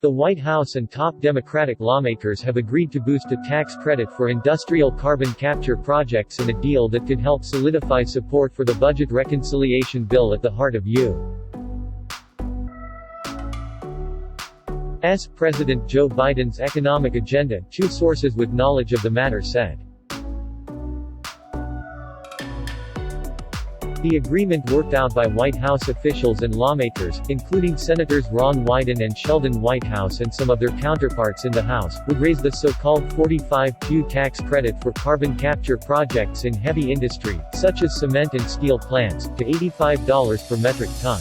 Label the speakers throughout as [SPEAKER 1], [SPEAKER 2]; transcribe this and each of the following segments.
[SPEAKER 1] The White House and top Democratic lawmakers have agreed to boost a tax credit for industrial carbon capture projects in a deal that could help solidify support for the budget reconciliation bill at the heart of U.S. President Joe Biden's economic agenda, two sources with knowledge of the matter said. The agreement worked out by White House officials and lawmakers, including Senators Ron Wyden and Sheldon Whitehouse and some of their counterparts in the House, would raise the so-called 45Q tax credit for carbon capture projects in heavy industry, such as cement and steel plants, to $85 per metric ton.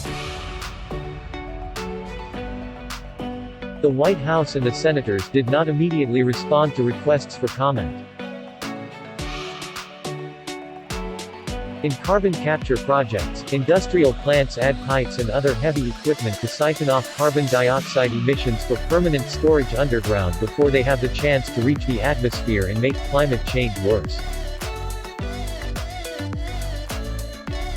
[SPEAKER 1] The White House and the senators did not immediately respond to requests for comment. In carbon capture projects, industrial plants add pipes and other heavy equipment to siphon off carbon dioxide emissions for permanent storage underground before they have the chance to reach the atmosphere and make climate change worse.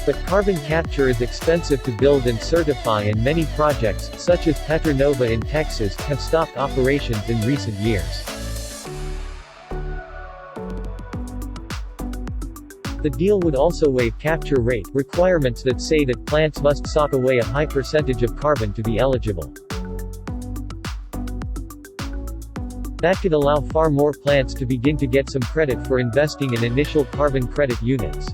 [SPEAKER 1] But carbon capture is expensive to build and certify, and many projects, such as Petronova in Texas, have stopped operations in recent years. The deal would also waive capture rate requirements that say that plants must sock away a high percentage of carbon to be eligible. That could allow far more plants to begin to get some credit for investing in initial carbon credit units.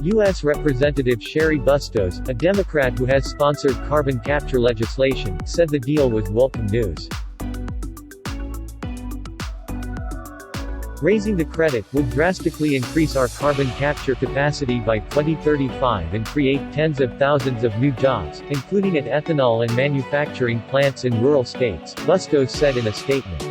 [SPEAKER 1] U.S. Representative Sherry Bustos, a Democrat who has sponsored carbon capture legislation, said the deal was welcome news. Raising the credit would drastically increase our carbon capture capacity by 2035 and create tens of thousands of new jobs, including at ethanol and manufacturing plants in rural states, Bustos said in a statement.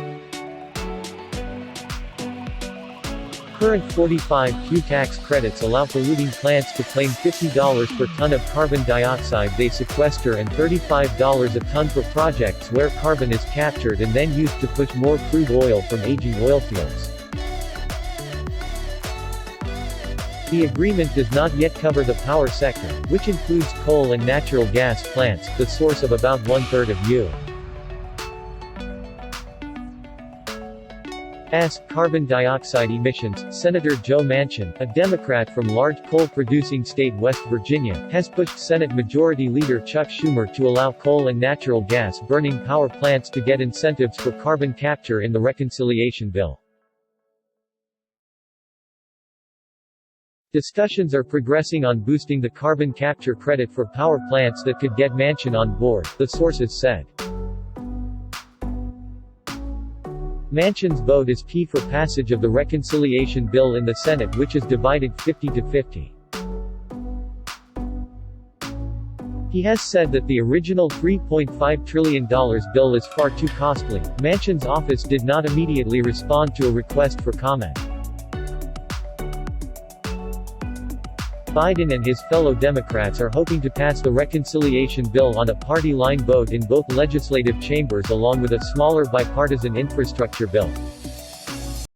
[SPEAKER 1] Current 45Q tax credits allow polluting plants to claim $50 per ton of carbon dioxide they sequester and $35 a ton for projects where carbon is captured and then used to push more crude oil from aging oil fields. The agreement does not yet cover the power sector, which includes coal and natural gas plants, the source of about one-third of U.S. carbon dioxide emissions. Senator Joe Manchin, a Democrat from large coal-producing state West Virginia, has pushed Senate Majority Leader Chuck Schumer to allow coal and natural gas burning power plants to get incentives for carbon capture in the reconciliation bill. Discussions are progressing on boosting the carbon capture credit for power plants that could get Manchin on board, the sources said. Manchin's vote is key for passage of the reconciliation bill in the Senate, which is divided 50-50. He has said that the original $3.5 trillion bill is far too costly. Manchin's office did not immediately respond to a request for comment. Biden and his fellow Democrats are hoping to pass the reconciliation bill on a party-line vote in both legislative chambers along with a smaller bipartisan infrastructure bill.